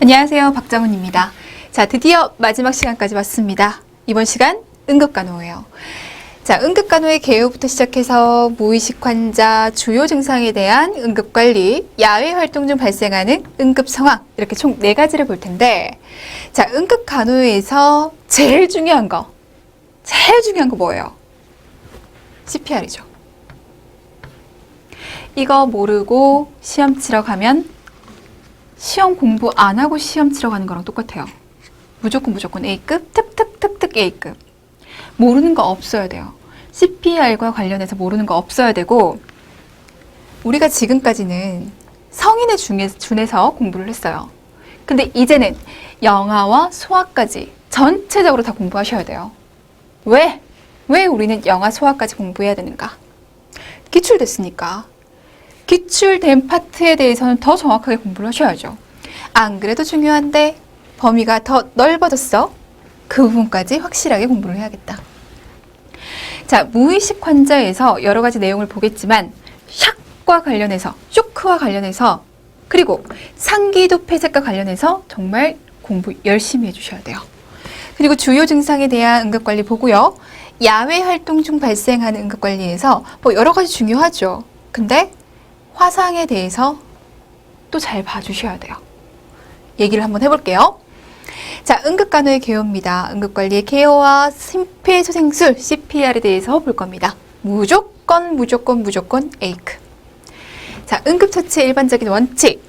안녕하세요. 박정은입니다. 자, 드디어 마지막 시간까지 왔습니다. 이번 시간 응급간호예요. 자, 응급간호의 개요부터 시작해서 무의식 환자, 주요 증상에 대한 응급관리, 야외 활동 중 발생하는 응급상황 이렇게 총 4가지를 볼 텐데 자, 응급간호에서 제일 중요한 거 뭐예요? CPR이죠. 이거 모르고 시험 치러 가면 시험 공부 안 하고 시험 치러 가는 거랑 똑같아요. 무조건 A급, 특 A급. 모르는 거 없어야 돼요. CPR과 관련해서 모르는 거 없어야 되고 우리가 지금까지는 성인에 준해서 공부를 했어요. 근데 이제는 영아와 소아까지 전체적으로 다 공부하셔야 돼요. 왜? 왜 우리는 영아, 소아까지 공부해야 되는가? 기출됐으니까. 기출된 파트에 대해서는 더 정확하게 공부를 하셔야죠. 안 그래도 중요한데 범위가 더 넓어졌어. 그 부분까지 확실하게 공부를 해야겠다. 자, 무의식 환자에서 여러 가지 내용을 보겠지만 샥과 관련해서, 쇼크와 관련해서 그리고 상기도 폐색과 관련해서 정말 공부 열심히 해주셔야 돼요. 그리고 주요 증상에 대한 응급관리 보고요. 야외 활동 중 발생하는 응급관리에서 뭐 여러 가지 중요하죠. 근데 화상에 대해서 또 잘 봐주셔야 돼요. 얘기를 한번 해볼게요. 자, 응급간호의 개요입니다. 응급관리의 개요와 심폐소생술 CPR에 대해서 볼 겁니다. 무조건 A급. 자, 응급처치의 일반적인 원칙.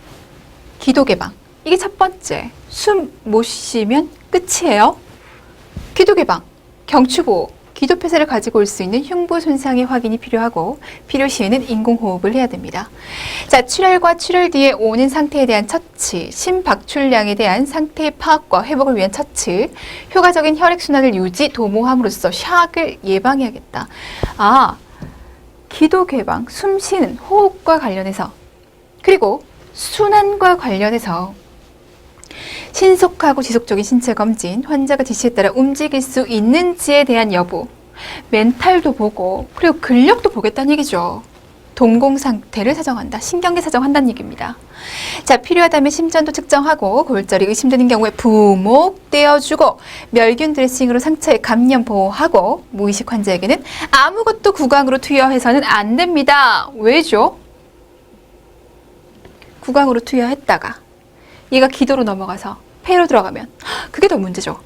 기도 개방. 이게 첫 번째. 숨 못 쉬면 끝이에요. 기도 개방, 경추보호, 기도 폐쇄를 가지고 올 수 있는 흉부 손상의 확인이 필요하고 필요 시에는 인공호흡을 해야 됩니다. 자, 출혈과 출혈 뒤에 오는 상태에 대한 처치, 심박출량에 대한 상태의 파악과 회복을 위한 처치, 효과적인 혈액순환을 유지, 도모함으로써 샥을 예방해야겠다. 아, 기도 개방, 숨 쉬는 호흡과 관련해서 그리고 순환과 관련해서 신속하고 지속적인 신체 검진, 환자가 지시에 따라 움직일 수 있는지에 대한 여부, 멘탈도 보고 그리고 근력도 보겠다는 얘기죠. 동공 상태를 사정한다. 신경계 사정한다는 얘기입니다. 자, 필요하다면 심전도 측정하고 골절이 의심되는 경우에 부목 떼어주고 멸균 드레싱으로 상처에 감염 보호하고 무의식 환자에게는 아무것도 구강으로 투여해서는 안 됩니다. 왜죠? 구강으로 투여했다가 얘가 기도로 넘어가서 폐로 들어가면 그게 더 문제죠.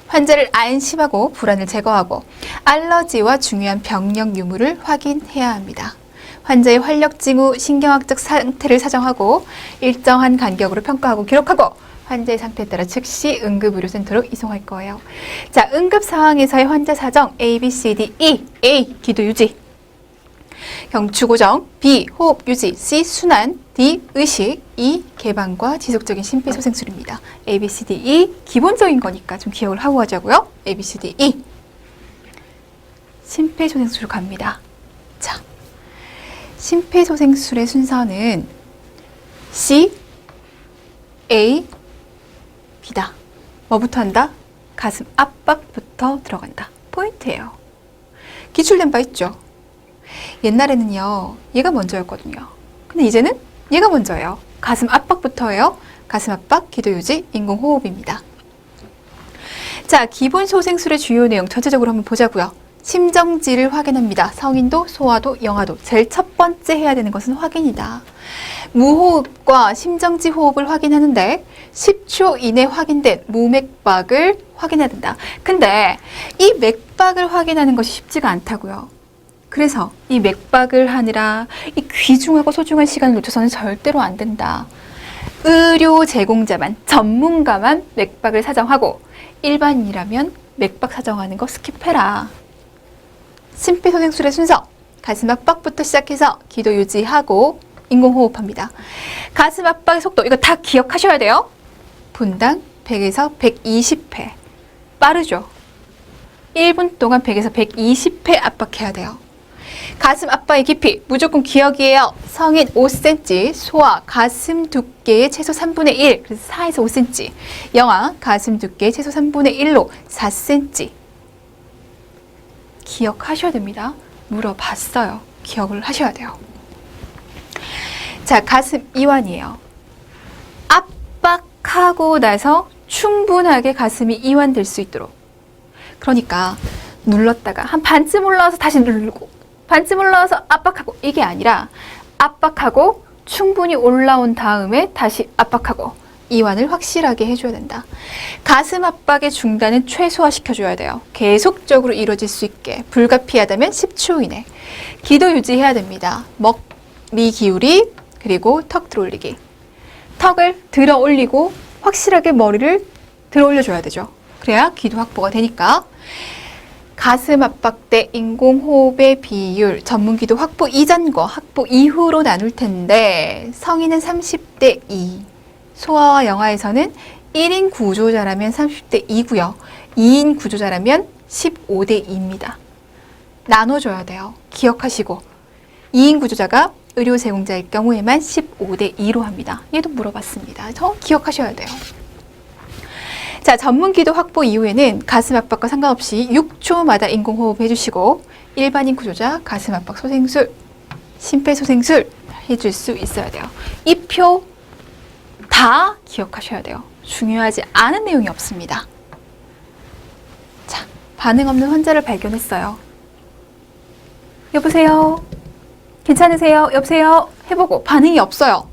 환자를 안심하고 불안을 제거하고 알러지와 중요한 병력 유무를 확인해야 합니다. 환자의 활력 징후, 신경학적 상태를 사정하고 일정한 간격으로 평가하고 기록하고 환자의 상태에 따라 즉시 응급의료센터로 이송할 거예요. 자, 응급 상황에서의 환자 사정 A, B, C, D, E. A. 기도 유지, 경추 고정, B. 호흡 유지, C. 순환, D. 의식, E. 개방과 지속적인 심폐소생술입니다. A, B, C, D, E. 기본적인 거니까 좀 기억을 하고 가자고요. A, B, C, D, E. 심폐소생술 갑니다. 자, 심폐소생술의 순서는 C, A, B다. 뭐부터 한다? 가슴 압박부터 들어간다. 포인트예요. 기출된 바 있죠? 옛날에는요, 얘가 먼저였거든요. 근데 이제는 얘가 먼저예요. 가슴 압박부터예요. 가슴 압박, 기도 유지, 인공호흡입니다. 자, 기본 소생술의 주요 내용 전체적으로 한번 보자고요. 심정지를 확인합니다. 성인도, 소아도, 영아도. 제일 첫 번째 해야 되는 것은 확인이다. 무호흡과 심정지 호흡을 확인하는데 10초 이내 확인된 무맥박을 확인해야 된다. 근데 이 맥박을 확인하는 것이 쉽지가 않다고요. 그래서 이 맥박을 하느라 이 귀중하고 소중한 시간을 놓쳐서는 절대로 안 된다. 의료 제공자만, 전문가만 맥박을 사정하고 일반인이라면 맥박 사정하는 거 스킵해라. 심폐소생술의 순서, 가슴 압박부터 시작해서 기도 유지하고 인공호흡합니다. 가슴 압박의 속도, 이거 다 기억하셔야 돼요. 분당 100에서 120회. 빠르죠? 1분 동안 100에서 120회 압박해야 돼요. 가슴 압박의 깊이 무조건 기억이에요. 성인 5cm, 소아 가슴 두께의 최소 3분의 1, 그래서 4에서 5cm. 영아 가슴 두께의 최소 3분의 1로 4cm. 기억하셔야 됩니다. 물어봤어요. 기억을 하셔야 돼요. 자, 가슴 이완이에요. 압박 하고 나서 충분하게 가슴이 이완될 수 있도록. 그러니까 눌렀다가 한 반쯤 올라와서 다시 누르고 반쯤 올라와서 압박하고 이게 아니라 압박하고 충분히 올라온 다음에 다시 압박하고 이완을 확실하게 해줘야 된다. 가슴 압박의 중단은 최소화시켜줘야 돼요. 계속적으로 이루어질 수 있게 불가피하다면 10초 이내. 기도 유지해야 됩니다. 미 기울이 그리고 턱 들어 올리기. 턱을 들어 올리고 확실하게 머리를 들어 올려줘야 되죠. 그래야 기도 확보가 되니까. 가슴 압박 때 인공호흡의 비율, 전문기도 확보 이전과 확보 이후로 나눌 텐데 성인은 30대 2, 소아와 영아에서는 1인 구조자라면 30대 2고요. 2인 구조자라면 15대 2입니다. 나눠줘야 돼요. 기억하시고 2인 구조자가 의료 제공자일 경우에만 15대 2로 합니다. 얘도 물어봤습니다. 기억하셔야 돼요. 자, 전문기도 확보 이후에는 가슴 압박과 상관없이 6초마다 인공호흡 해주시고 일반인 구조자 가슴 압박 소생술, 심폐소생술 해줄 수 있어야 돼요. 이 표 다 기억하셔야 돼요. 중요하지 않은 내용이 없습니다. 자, 반응 없는 환자를 발견했어요. 여보세요? 괜찮으세요? 여보세요? 해보고 반응이 없어요.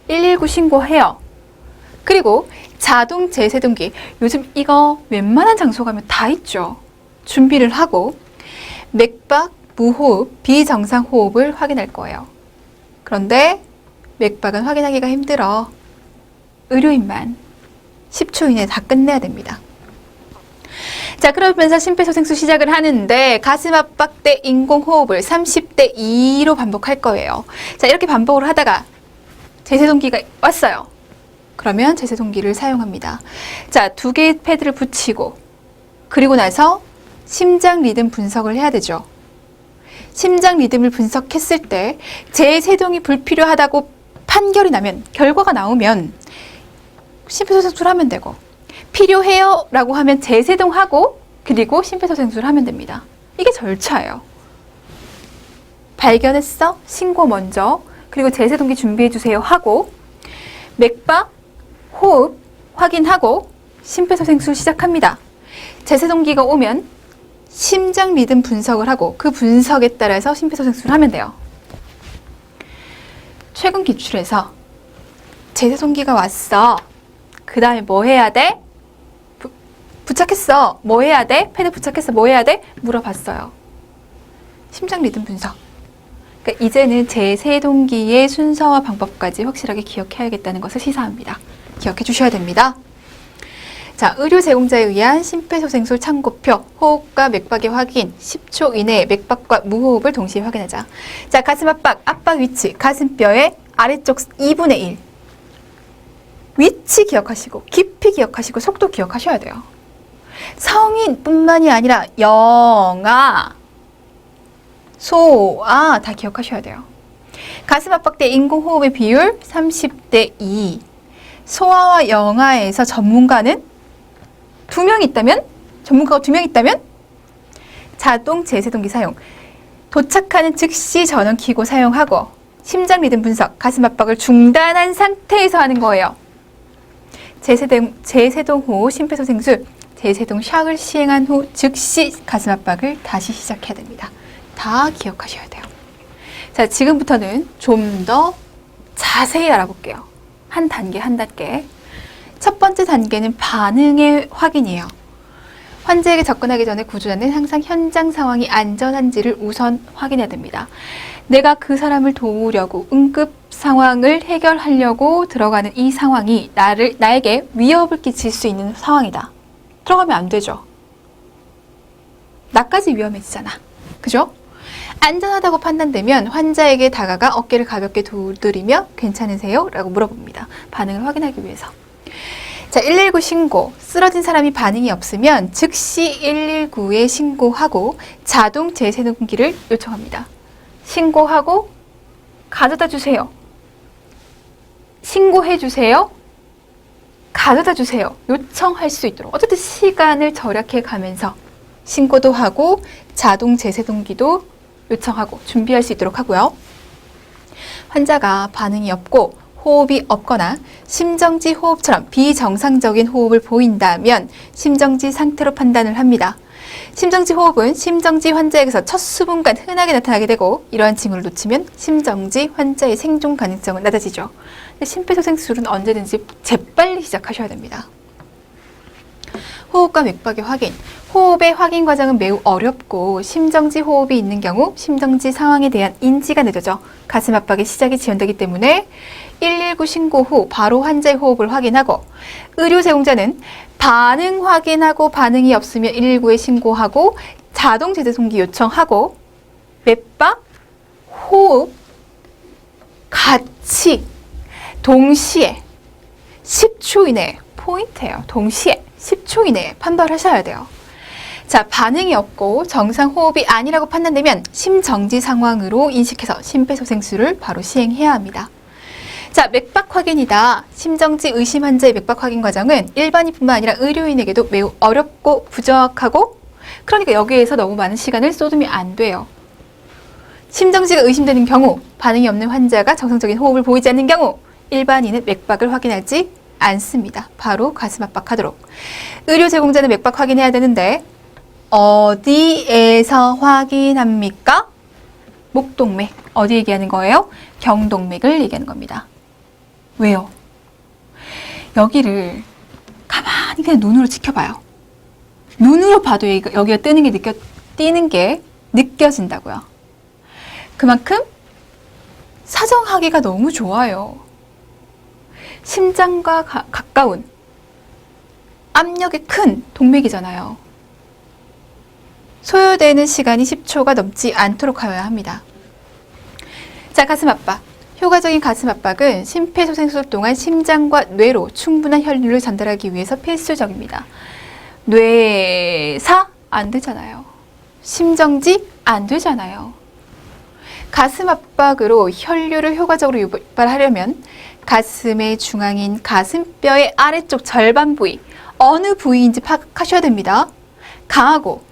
119 신고해요. 그리고 자동 제세동기, 요즘 이거 웬만한 장소 가면 다 있죠. 준비를 하고 맥박, 무호흡, 비정상 호흡을 확인할 거예요. 그런데 맥박은 확인하기가 힘들어. 의료인만 10초 이내에 다 끝내야 됩니다. 자, 그러면서 심폐소생술 시작을 하는데 가슴 압박 때 인공호흡을 30대 2로 반복할 거예요. 자, 이렇게 반복을 하다가 제세동기가 왔어요. 그러면 제세동기를 사용합니다. 자, 2개의 패드를 붙이고 그리고 나서 심장 리듬 분석을 해야 되죠. 심장 리듬을 분석했을 때 제세동이 불필요하다고 판결이 나면, 결과가 나오면 심폐소생술 하면 되고, 필요해요 라고 하면 제세동하고 그리고 심폐소생술 하면 됩니다. 이게 절차예요. 발견했어? 신고 먼저, 그리고 제세동기 준비해주세요 하고 맥박, 호흡 확인하고 심폐소생술 시작합니다. 제세동기가 오면 심장 리듬 분석을 하고 그 분석에 따라서 심폐소생술을 하면 돼요. 최근 기출에서 제세동기가 왔어. 그 다음에 뭐 해야 돼? 부착했어. 뭐 해야 돼? 패드 부착했어. 뭐 해야 돼? 물어봤어요. 심장 리듬 분석. 그러니까 이제는 제세동기의 순서와 방법까지 확실하게 기억해야겠다는 것을 시사합니다. 기억해 주셔야 됩니다. 자, 의료 제공자에 의한 심폐소생술 참고표, 호흡과 맥박의 확인, 10초 이내에 맥박과 무호흡을 동시에 확인하자. 자, 가슴 압박, 압박 위치, 가슴뼈의 아래쪽 2분의 1. 위치 기억하시고, 깊이 기억하시고, 속도 기억하셔야 돼요. 성인뿐만이 아니라 영아, 소아 다 기억하셔야 돼요. 가슴 압박 때 인공호흡의 비율 30대 2. 소아와 영아에서 전문가는 2명 있다면, 전문가가 2명 있다면 자동 제세동기 사용, 도착하는 즉시 전원 켜고 사용하고 심장 리듬 분석, 가슴 압박을 중단한 상태에서 하는 거예요. 제세동 후 심폐소생술, 제세동 샥을 시행한 후 즉시 가슴 압박을 다시 시작해야 됩니다. 다 기억하셔야 돼요. 자, 지금부터는 좀 더 자세히 알아볼게요. 한 단계 한 단계. 첫 번째 단계는 반응의 확인이에요. 환자에게 접근하기 전에 구조자는 항상 현장 상황이 안전한지를 우선 확인해야 됩니다. 내가 그 사람을 도우려고 응급 상황을 해결하려고 들어가는 이 상황이 나에게 위협을 끼칠 수 있는 상황이다. 들어가면 안 되죠. 나까지 위험해지잖아. 그죠? 안전하다고 판단되면 환자에게 다가가 어깨를 가볍게 두드리며 괜찮으세요? 라고 물어봅니다. 반응을 확인하기 위해서. 자, 119 신고. 쓰러진 사람이 반응이 없으면 즉시 119에 신고하고 자동 제세동기를 요청합니다. 신고하고 가져다 주세요. 신고해 주세요. 가져다 주세요. 요청할 수 있도록. 어쨌든 시간을 절약해 가면서 신고도 하고 자동 제세동기도 요청하고 준비할 수 있도록 하고요. 환자가 반응이 없고 호흡이 없거나 심정지 호흡처럼 비정상적인 호흡을 보인다면 심정지 상태로 판단을 합니다. 심정지 호흡은 심정지 환자에게서 첫 수분간 흔하게 나타나게 되고 이러한 징후를 놓치면 심정지 환자의 생존 가능성은 낮아지죠. 심폐소생술은 언제든지 재빨리 시작하셔야 됩니다. 호흡과 맥박의 확인. 호흡의 확인 과정은 매우 어렵고 심정지 호흡이 있는 경우 심정지 상황에 대한 인지가 늦어져 가슴 압박의 시작이 지연되기 때문에 119 신고 후 바로 환자의 호흡을 확인하고 의료 제공자는 반응 확인하고 반응이 없으면 119에 신고하고 자동 제재송기 요청하고 맥박, 호흡 같이 동시에 10초 이내에 포인트예요. 동시에 10초 이내에 판별하셔야 돼요. 자, 반응이 없고 정상 호흡이 아니라고 판단되면 심정지 상황으로 인식해서 심폐소생술을 바로 시행해야 합니다. 자, 맥박 확인이다. 심정지 의심 환자의 맥박 확인 과정은 일반인뿐만 아니라 의료인에게도 매우 어렵고 부정확하고 그러니까 여기에서 너무 많은 시간을 쏟으면 안 돼요. 심정지가 의심되는 경우, 반응이 없는 환자가 정상적인 호흡을 보이지 않는 경우 일반인은 맥박을 확인하지 않습니다. 바로 가슴 압박하도록. 의료 제공자는 맥박 확인해야 되는데 어디에서 확인합니까? 목동맥. 어디 얘기하는 거예요? 경동맥을 얘기하는 겁니다. 왜요? 여기를 가만히 그냥 눈으로 지켜봐요. 눈으로 봐도 여기가 뛰는 게 느껴진다고요. 그만큼 사정하기가 너무 좋아요. 심장과 가까운 압력이 큰 동맥이잖아요. 소요되는 시간이 10초가 넘지 않도록 하여야 합니다. 자, 가슴 압박. 효과적인 가슴 압박은 심폐소생술 동안 심장과 뇌로 충분한 혈류를 전달하기 위해서 필수적입니다. 뇌사 안 되잖아요. 심정지 안 되잖아요. 가슴 압박으로 혈류를 효과적으로 유발하려면 가슴의 중앙인 가슴뼈의 아래쪽 절반 부위, 어느 부위인지 파악하셔야 됩니다. 강하고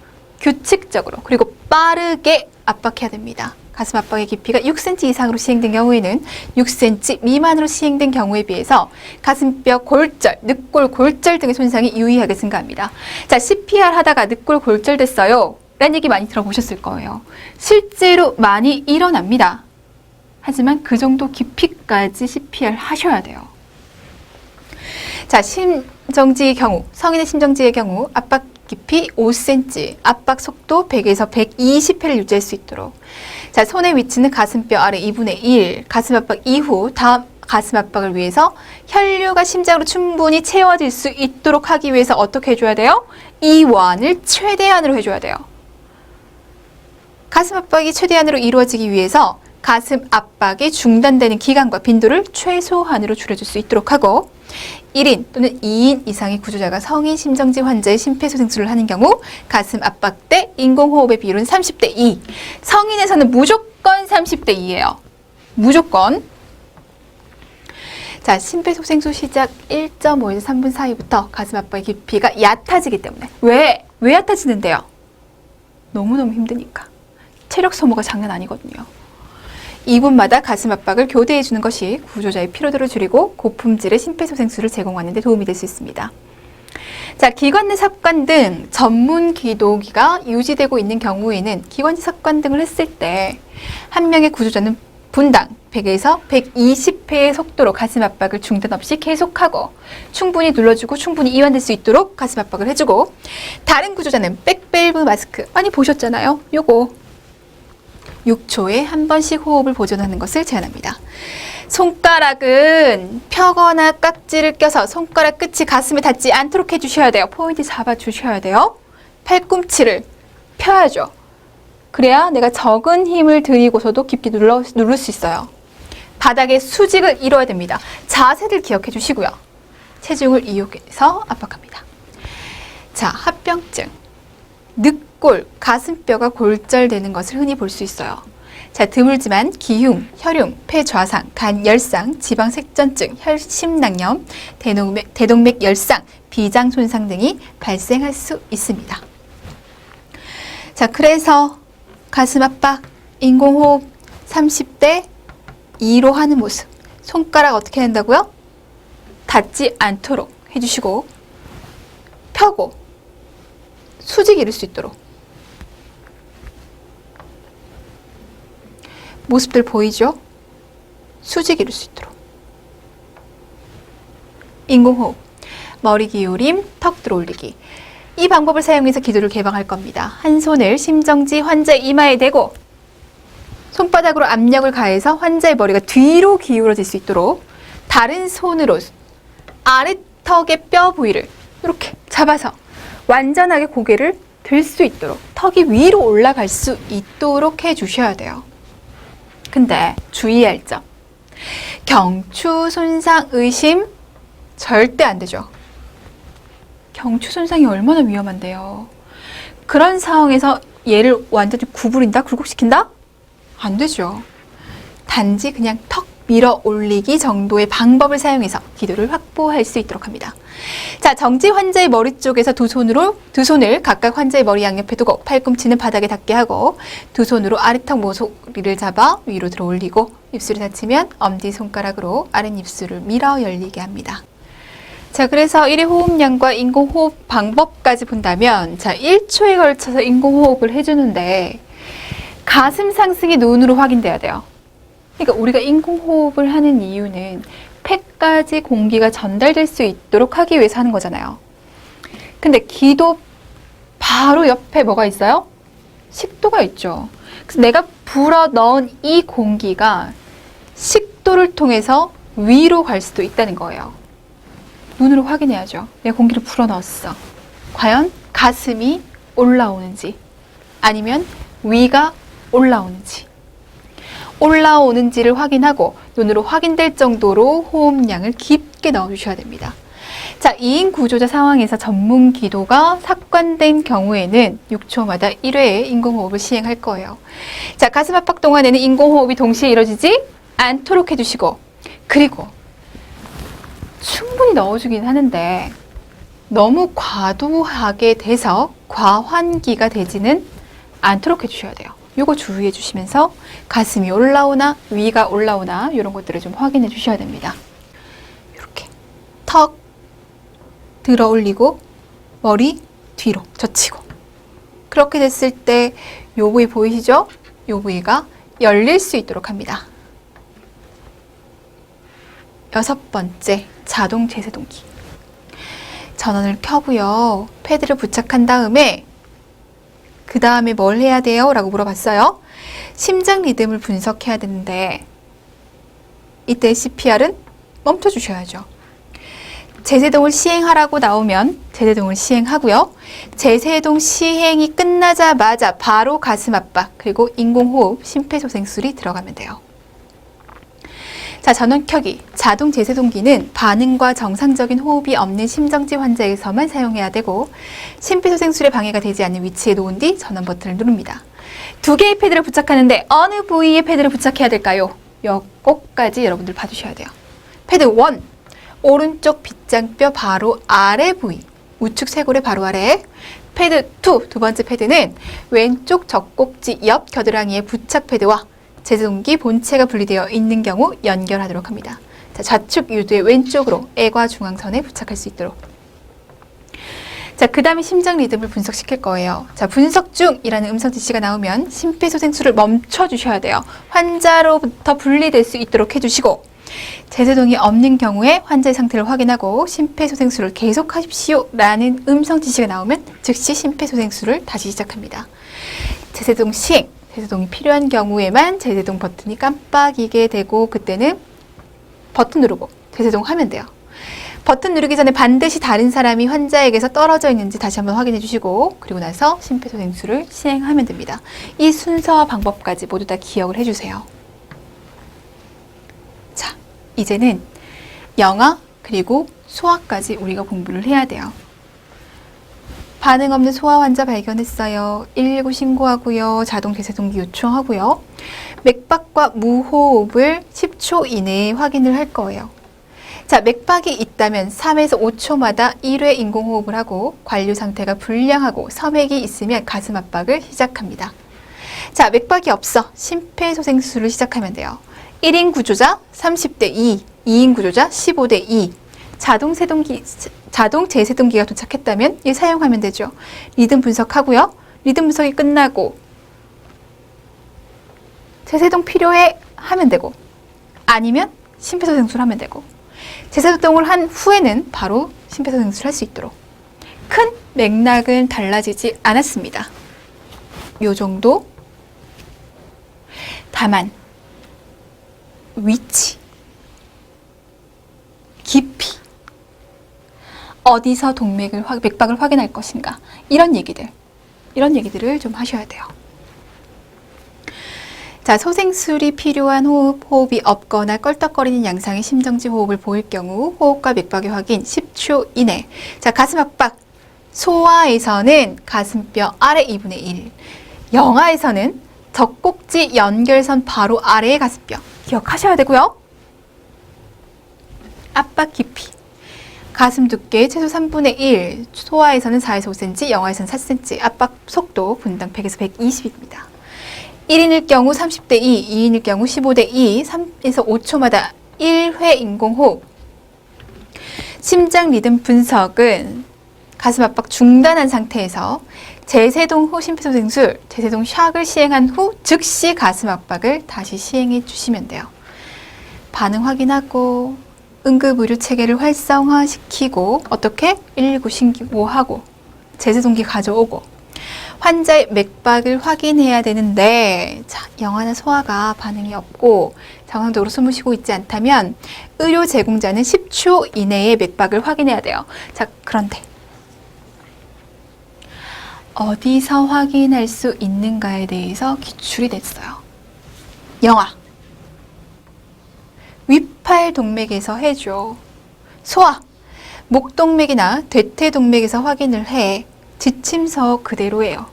규칙적으로 그리고 빠르게 압박해야 됩니다. 가슴 압박의 깊이가 6cm 이상으로 시행된 경우에는 6cm 미만으로 시행된 경우에 비해서 가슴뼈 골절, 늑골 골절 등의 손상이 유의하게 증가합니다. 자, CPR 하다가 늑골 골절 됐어요. 라는 얘기 많이 들어보셨을 거예요. 실제로 많이 일어납니다. 하지만 그 정도 깊이까지 CPR 하셔야 돼요. 자, 심정지의 경우, 성인의 심정지의 경우 압박 깊이 5cm, 압박 속도 100에서 120회를 유지할 수 있도록. 자, 손의 위치는 가슴뼈 아래 2분의 1, 가슴 압박 이후 다음 가슴 압박을 위해서 혈류가 심장으로 충분히 채워질 수 있도록 하기 위해서 어떻게 해줘야 돼요? 이완을 최대한으로 해줘야 돼요. 가슴 압박이 최대한으로 이루어지기 위해서 가슴 압박이 중단되는 기간과 빈도를 최소한으로 줄여줄 수 있도록 하고 1인 또는 2인 이상의 구조자가 성인 심정지 환자의 심폐소생술을 하는 경우 가슴 압박 때 인공호흡의 비율은 30대 2. 성인에서는 무조건 30대 2예요. 무조건. 자, 심폐소생술 시작 1.5에서 3분 사이부터 가슴 압박의 깊이가 얕아지기 때문에. 왜 얕아지는데요? 너무너무 힘드니까. 체력 소모가 장난 아니거든요. 2분마다 가슴 압박을 교대해 주는 것이 구조자의 피로도를 줄이고 고품질의 심폐소생술을 제공하는 데 도움이 될 수 있습니다. 자, 기관 내 삽관 등 전문 기도기가 유지되고 있는 경우에는 기관지 삽관 등을 했을 때 한 명의 구조자는 분당 100에서 120회의 속도로 가슴 압박을 중단 없이 계속하고 충분히 눌러주고 충분히 이완될 수 있도록 가슴 압박을 해주고 다른 구조자는 백밸브 마스크 많이 보셨잖아요. 요거 6초에 한 번씩 호흡을 보존하는 것을 제한합니다. 손가락은 펴거나 깍지를 껴서 손가락 끝이 가슴에 닿지 않도록 해주셔야 돼요. 포인트 잡아주셔야 돼요. 팔꿈치를 펴야죠. 그래야 내가 적은 힘을 들이고서도 깊게 누를 수 있어요. 바닥에 수직을 이뤄야 됩니다. 자세를 기억해 주시고요. 체중을 이용해서 압박합니다. 자, 합병증. 늑골, 가슴뼈가 골절되는 것을 흔히 볼 수 있어요. 자, 드물지만 기흉, 혈융, 폐좌상, 간열상, 지방색전증, 혈심낭염, 대동맥 열상, 비장 손상 등이 발생할 수 있습니다. 자, 그래서 가슴 압박, 인공호흡 30대 2로 하는 모습, 손가락 어떻게 한다고요? 닿지 않도록 해주시고 펴고 수직 이룰 수 있도록 모습들 보이죠? 수직 이룰 수 있도록 인공호흡, 머리 기울임, 턱 들어 올리기. 이 방법을 사용해서 기도를 개방할 겁니다. 한 손을 심정지 환자의 이마에 대고 손바닥으로 압력을 가해서 환자의 머리가 뒤로 기울어질 수 있도록 다른 손으로 아래턱의 뼈 부위를 이렇게 잡아서 완전하게 고개를 들 수 있도록 턱이 위로 올라갈 수 있도록 해주셔야 돼요. 근데 주의할 점. 경추 손상 의심 절대 안 되죠. 경추 손상이 얼마나 위험한데요. 그런 상황에서 얘를 완전히 구부린다? 굴곡시킨다? 안 되죠. 단지 그냥 턱 밀어 올리기 정도의 방법을 사용해서 기도를 확보할 수 있도록 합니다. 자, 정지 환자의 머리 쪽에서 두 손을 각각 환자의 머리 양옆에 두고 팔꿈치는 바닥에 닿게 하고 두 손으로 아래턱 모서리를 잡아 위로 들어 올리고 입술이 닫히면 엄지손가락으로 아랫입술을 밀어 열리게 합니다. 자, 그래서 1회 호흡량과 인공호흡 방법까지 본다면 자, 1초에 걸쳐서 인공호흡을 해주는데 가슴 상승이 눈으로 확인돼야 돼요. 그러니까 우리가 인공호흡을 하는 이유는 폐까지 공기가 전달될 수 있도록 하기 위해서 하는 거잖아요. 근데 기도 바로 옆에 뭐가 있어요? 식도가 있죠. 그래서 내가 불어 넣은 이 공기가 식도를 통해서 위로 갈 수도 있다는 거예요. 눈으로 확인해야죠. 내가 공기를 불어 넣었어. 과연 가슴이 올라오는지 아니면 위가 올라오는지 올라오는지를 확인하고 눈으로 확인될 정도로 호흡량을 깊게 넣어주셔야 됩니다. 자, 2인 구조자 상황에서 전문 기도가 삭관된 경우에는 6초마다 1회의 인공호흡을 시행할 거예요. 자, 가슴 압박 동안에는 인공호흡이 동시에 이루어지지 않도록 해주시고 그리고 충분히 넣어주긴 하는데 너무 과도하게 돼서 과환기가 되지는 않도록 해주셔야 돼요. 요거 주의해 주시면서 가슴이 올라오나 위가 올라오나 이런 것들을 좀 확인해 주셔야 됩니다. 이렇게 턱 들어 올리고 머리 뒤로 젖히고 그렇게 됐을 때 요 부위 보이시죠? 요 부위가 열릴 수 있도록 합니다. 6번째, 자동 제세동기. 전원을 켜고요. 패드를 부착한 다음에 그 다음에 뭘 해야 돼요? 라고 물어봤어요. 심장 리듬을 분석해야 되는데 이때 CPR은 멈춰주셔야죠. 제세동을 시행하라고 나오면 제세동을 시행하고요. 제세동 시행이 끝나자마자 바로 가슴 압박 그리고 인공호흡, 심폐소생술이 들어가면 돼요. 자, 전원 켜기. 자동 제세동기는 반응과 정상적인 호흡이 없는 심정지 환자에서만 사용해야 되고 심폐소생술에 방해가 되지 않는 위치에 놓은 뒤 전원 버튼을 누릅니다. 2개의 패드를 부착하는데 어느 부위에 패드를 부착해야 될까요? 요거까지 여러분들 봐주셔야 돼요. 패드 1, 오른쪽 빗장뼈 바로 아래 부위, 우측 쇄골의 바로 아래. 패드 2, 두 번째 패드는 왼쪽 젖꼭지 옆 겨드랑이의 부착 패드와 제세동기 본체가 분리되어 있는 경우 연결하도록 합니다. 자, 좌측 유두의 왼쪽으로 애과 중앙선에 부착할 수 있도록. 자, 그 다음에 심장 리듬을 분석시킬 거예요. 자, 분석 중이라는 음성 지시가 나오면 심폐소생술을 멈춰주셔야 돼요. 환자로부터 분리될 수 있도록 해주시고 제세동이 없는 경우에 환자의 상태를 확인하고 심폐소생술을 계속하십시오 라는 음성 지시가 나오면 즉시 심폐소생술을 다시 시작합니다. 제세동 시행. 제세동이 필요한 경우에만 제세동 버튼이 깜빡이게 되고 그때는 버튼 누르고 제세동 하면 돼요. 버튼 누르기 전에 반드시 다른 사람이 환자에게서 떨어져 있는지 다시 한번 확인해 주시고 그리고 나서 심폐소생술을 시행하면 됩니다. 이 순서와 방법까지 모두 다 기억을 해주세요. 자, 이제는 영아 그리고 소아까지 우리가 공부를 해야 돼요. 반응 없는 소아 환자 발견했어요. 119 신고하고요. 자동 제세동기 요청하고요. 맥박과 무호흡을 10초 이내에 확인을 할 거예요. 자, 맥박이 있다면 3에서 5초마다 1회 인공호흡을 하고 관류 상태가 불량하고 섬액이 있으면 가슴 압박을 시작합니다. 자, 맥박이 없어. 심폐소생술을 시작하면 돼요. 1인 구조자 30대 2, 2인 구조자 15대 2. 자동 재세동기가 도착했다면 이 사용하면 되죠. 리듬 분석하고요. 리듬 분석이 끝나고 재세동 필요해 하면 되고, 아니면 심폐소생술 하면 되고, 재세동을 한 후에는 바로 심폐소생술 할 수 있도록. 큰 맥락은 달라지지 않았습니다. 요 정도. 다만 위치, 깊이, 어디서 맥박을 확인할 것인가, 이런 얘기들을 좀 하셔야 돼요. 자, 소생술이 필요한 호흡이 없거나 껄떡거리는 양상의 심정지 호흡을 보일 경우 호흡과 맥박의 확인 10초 이내. 자, 가슴 압박. 소아에서는 가슴뼈 아래 2분의 1. 영아에서는 젖꼭지 연결선 바로 아래의 가슴뼈. 기억하셔야 되고요. 압박 깊이. 가슴 두께 최소 3분의 1. 소아에서는 4에서 5cm, 영아에서는 4cm. 압박 속도 분당 100에서 120입니다. 1인일 경우 30대 2, 2인일 경우 15대 2, 3에서 5초마다 1회 인공호흡. 심장 리듬 분석은 가슴 압박 중단한 상태에서 재세동 후 심폐소생술, 재세동 샥을 시행한 후 즉시 가슴 압박을 다시 시행해 주시면 돼요. 반응 확인하고 응급의료 체계를 활성화시키고, 어떻게? 119 신고하고 재세동기 가져오고 환자의 맥박을 확인해야 되는데, 자, 영아나 소아가 반응이 없고 정상적으로 숨을 쉬고 있지 않다면 의료 제공자는 10초 이내에 맥박을 확인해야 돼요. 자, 그런데 어디서 확인할 수 있는가에 대해서 기출이 됐어요. 영아, 위팔동맥에서 해줘. 소아, 목동맥이나 대퇴동맥에서 확인을 해. 지침서 그대로예요.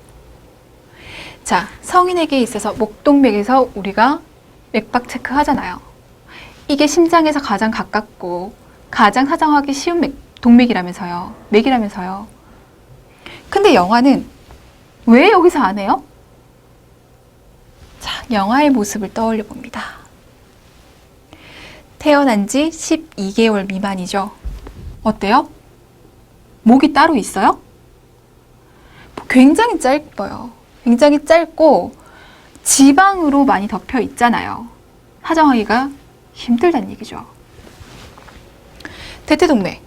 자, 성인에게 있어서 목동맥에서 우리가 맥박 체크하잖아요. 이게 심장에서 가장 가깝고 가장 사정하기 쉬운 동맥이라면서요. 맥이라면서요. 근데 영아는 왜 여기서 안 해요? 자, 영아의 모습을 떠올려 봅니다. 태어난 지 12개월 미만이죠. 어때요? 목이 따로 있어요? 굉장히 짧아요. 굉장히 짧고 지방으로 많이 덮여 있잖아요. 사정하기가 힘들다는 얘기죠. 대퇴동맥,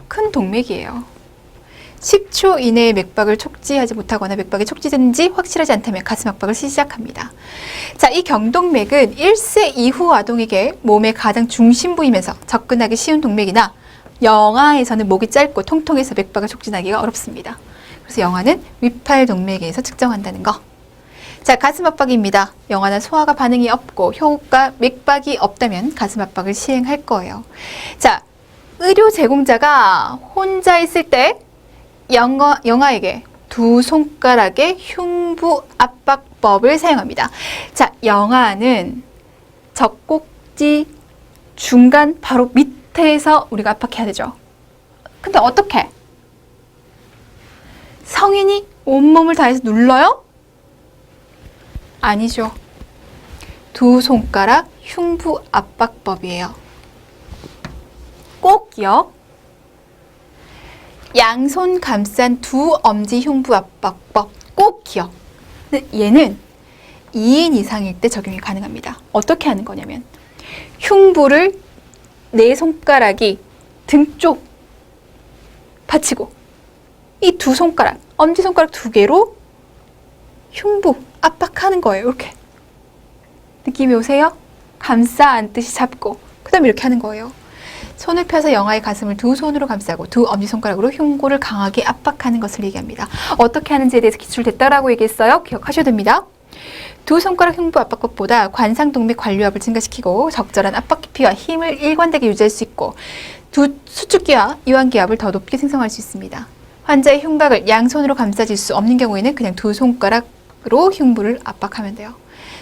큰 동맥이에요. 10초 이내에 맥박을 촉지하지 못하거나 맥박이 촉지되는지 확실하지 않다면 가슴 압박을 시작합니다. 자, 이 경동맥은 1세 이후 아동에게 몸의 가장 중심 부이면서 접근하기 쉬운 동맥이나 영아에서는 목이 짧고 통통해서 맥박을 촉진하기가 어렵습니다. 그래서 영아는 위팔동맥에서 측정한다는 거. 자, 가슴 압박입니다. 영아나 소아가 반응이 없고 호흡과 맥박이 없다면 가슴 압박을 시행할 거예요. 자, 의료 제공자가 혼자 있을 때 영아에게 두 손가락의 흉부 압박법을 사용합니다. 자, 영아는 젖꼭지 중간 바로 밑에서 우리가 압박해야 되죠. 근데 어떻게? 성인이 온몸을 다해서 눌러요? 아니죠. 두 손가락 흉부 압박법이에요. 꼭 기억. 양손 감싼 두 엄지 흉부 압박법 꼭 기억. 근데 얘는 2인 이상일 때 적용이 가능합니다. 어떻게 하는 거냐면 흉부를 네 손가락이 등 쪽 받치고 이 두 손가락, 엄지손가락 두 개로 흉부 압박하는 거예요. 이렇게. 느낌이 오세요? 감싸 안듯이 잡고 그 다음에 이렇게 하는 거예요. 손을 펴서 영아의 가슴을 두 손으로 감싸고 두 엄지손가락으로 흉부를 강하게 압박하는 것을 얘기합니다. 어떻게 하는지에 대해서 기출됐다라고 얘기했어요. 기억하셔야 됩니다. 두 손가락 흉부 압박법보다 관상동맥 관류압을 증가시키고 적절한 압박 깊이와 힘을 일관되게 유지할 수 있고 두 수축기와 이완기압을 더 높게 생성할 수 있습니다. 환자의 흉곽을 양손으로 감싸질 수 없는 경우에는 그냥 두 손가락으로 흉부를 압박하면 돼요.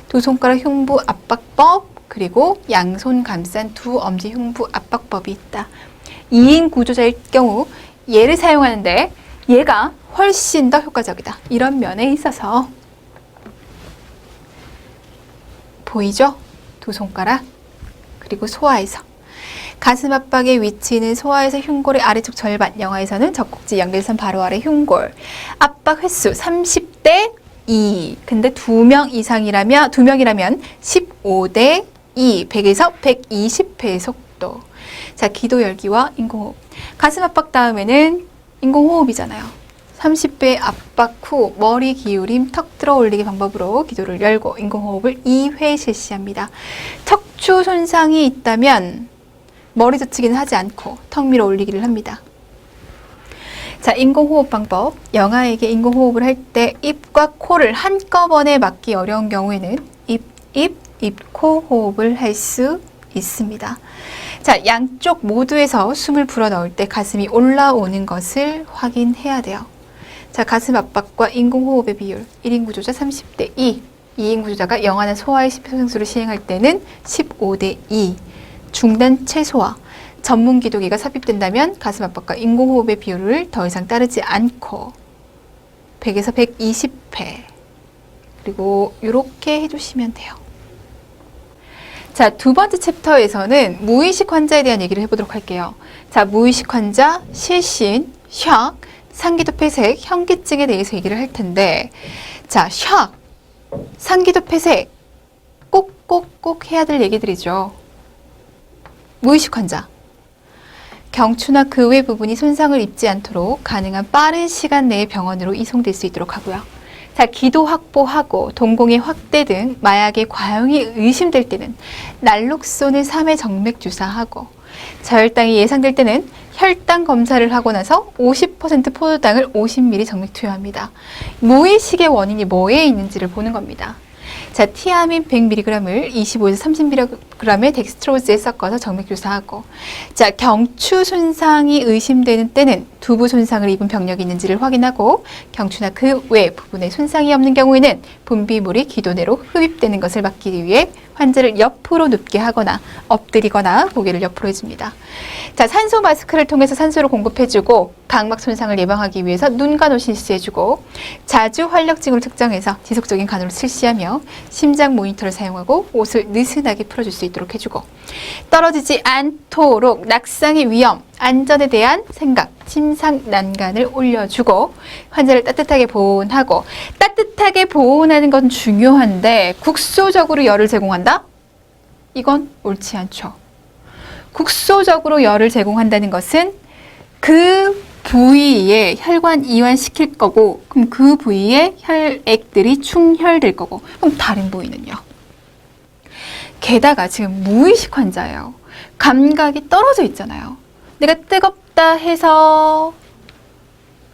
두 손가락 흉부 압박법, 그리고 양손 감싼 두 엄지 흉부 압박법이 있다. 2인 구조자일 경우 얘를 사용하는데 얘가 훨씬 더 효과적이다. 이런 면에 있어서 보이죠? 두 손가락 그리고 소아에서. 가슴 압박의 위치는 소아에서 흉골의 아래쪽 절반, 영아에서는 젖꼭지 연결선 바로 아래 흉골. 압박 횟수 30대 2. 근데 2명이라면 15대 2. 100에서 120회의 속도. 자, 기도 열기와 인공호흡. 가슴 압박 다음에는 인공호흡이잖아요. 30배 압박 후 머리 기울임, 턱 들어 올리기 방법으로 기도를 열고 인공호흡을 2회 실시합니다. 척추 손상이 있다면 머리 젖히기는 하지 않고 턱 밀어 올리기를 합니다. 자, 인공호흡 방법. 영아에게 인공호흡을 할 때 입과 코를 한꺼번에 막기 어려운 경우에는 입, 코 호흡을 할 수 있습니다. 자, 양쪽 모두에서 숨을 불어넣을 때 가슴이 올라오는 것을 확인해야 돼요. 자, 가슴 압박과 인공호흡의 비율 1인 구조자 30대 2, 2인 구조자가 영아나 소아의 심폐소생술을 시행할 때는 15대 2, 중단 최소화, 전문 기도기가 삽입된다면 가슴 압박과 인공호흡의 비율을 더 이상 따르지 않고 100에서 120회, 그리고 이렇게 해주시면 돼요. 자, 두 번째 챕터에서는 무의식 환자에 대한 얘기를 해보도록 할게요. 자, 무의식 환자, 실신, 샥, 상기도 폐색, 현기증에 대해서 얘기를 할 텐데, 자, 샥, 상기도 폐색, 꼭 해야 될 얘기들이죠. 무의식 환자. 경추나 그 외 부분이 손상을 입지 않도록 가능한 빠른 시간 내에 병원으로 이송될 수 있도록 하고요. 자, 기도 확보하고 동공의 확대 등 마약의 과용이 의심될 때는 날록손을 3회 정맥 주사하고, 저혈당이 예상될 때는 혈당 검사를 하고 나서 50% 포도당을 50ml 정맥 투여합니다. 무의식의 원인이 뭐에 있는지를 보는 겁니다. 자, 티아민 100mg을 25에서 30mg의 덱스트로즈에 섞어서 정맥 주사하고, 자, 경추 손상이 의심되는 때는 두부 손상을 입은 병력이 있는지를 확인하고, 경추나 그 외 부분에 손상이 없는 경우에는 분비물이 기도 내로 흡입되는 것을 막기 위해 환자를 옆으로 눕게 하거나 엎드리거나 고개를 옆으로 해줍니다. 자, 산소 마스크를 통해서 산소를 공급해주고, 각막 손상을 예방하기 위해서 눈 간호 실시해주고, 자주 활력증을 측정해서 지속적인 간호를 실시하며 심장 모니터를 사용하고 옷을 느슨하게 풀어줄 수 있도록 해주고, 떨어지지 않도록 낙상의 위험, 안전에 대한 생각, 침상 난간을 올려주고, 환자를 따뜻하게 보온하고, 따뜻하게 보온하는 건 중요한데 국소적으로 열을 제공한다? 이건 옳지 않죠. 국소적으로 열을 제공한다는 것은 그 부위에 혈관 이완시킬 거고, 그럼 그 부위에 혈액들이 충혈될 거고, 그럼 다른 부위는요? 게다가 지금 무의식 환자예요. 감각이 떨어져 있잖아요. 내가 뜨겁다 해서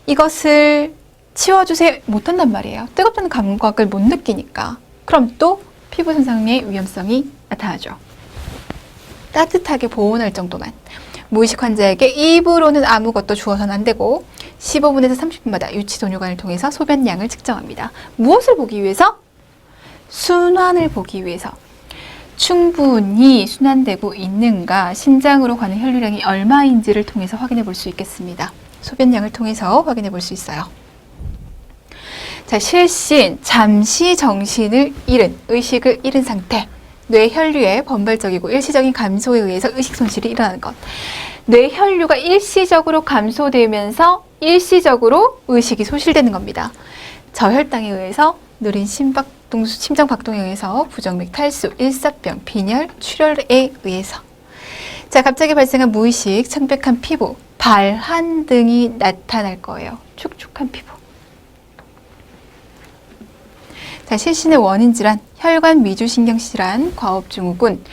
이것을 치워주세요 못한단 말이에요. 뜨겁다는 감각을 못 느끼니까. 그럼 또 피부 손상의 위험성이 나타나죠. 따뜻하게 보온할 정도만. 무의식 환자에게 입으로는 아무것도 주어서는 안 되고 15분에서 30분마다 유치 도뇨관을 통해서 소변량을 측정합니다. 무엇을 보기 위해서? 순환을 보기 위해서. 충분히 순환되고 있는가, 신장으로 가는 혈류량이 얼마인지를 통해서 확인해 볼 수 있겠습니다. 소변량을 통해서 확인해 볼 수 있어요. 자, 실신, 잠시 정신을 잃은, 의식을 잃은 상태. 뇌 혈류의 번발적이고 일시적인 감소에 의해서 의식 손실이 일어나는 것. 뇌 혈류가 일시적으로 감소되면서 일시적으로 의식이 소실되는 겁니다. 저혈당에 의해서 느린 심장 박동에 의해서 부정맥 탈수, 일사병, 빈혈, 출혈에 의해서. 자, 갑자기 발생한 무의식, 창백한 피부, 발한 등이 나타날 거예요. 축축한 피부. 자, 실신의 원인 질환, 혈관 위주신경 질환, 과업 증후군,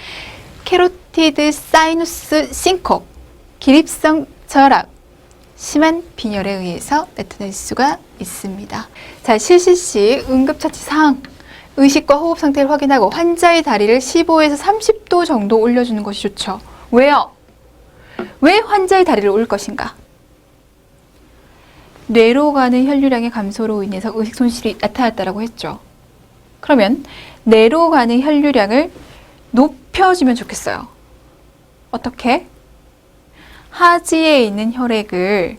캐로티드 사이누스 싱콥, 기립성 저락, 심한 빈혈에 의해서 나타날 수가 있습니다. 자, 실신 시 응급처치 사항, 의식과 호흡 상태를 확인하고 환자의 다리를 15에서 30도 정도 올려주는 것이 좋죠. 왜요? 왜 환자의 다리를 올릴 것인가? 뇌로 가는 혈류량의 감소로 인해서 의식 손실이 나타났다고 했죠. 그러면 뇌로 가는 혈류량을 높여주면 좋겠어요. 어떻게? 하지에 있는 혈액을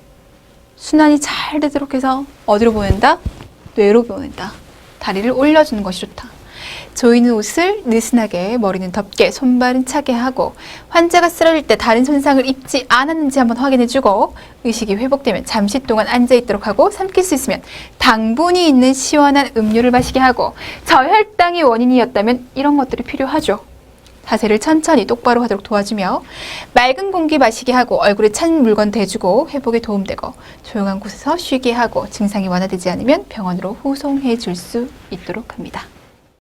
순환이 잘 되도록 해서 어디로 보낸다? 뇌로 보낸다. 다리를 올려주는 것이 좋다. 조이는 옷을 느슨하게, 머리는 덥게, 손발은 차게 하고 환자가 쓰러질 때 다른 손상을 입지 않았는지 한번 확인해주고 의식이 회복되면 잠시 동안 앉아있도록 하고 삼킬 수 있으면 당분이 있는 시원한 음료를 마시게 하고 저혈당이 원인이었다면 이런 것들이 필요하죠. 자세를 천천히 똑바로 하도록 도와주며 맑은 공기 마시게 하고 얼굴에 찬 물건 대주고 회복에 도움되고 조용한 곳에서 쉬게 하고 증상이 완화되지 않으면 병원으로 후송해 줄 수 있도록 합니다.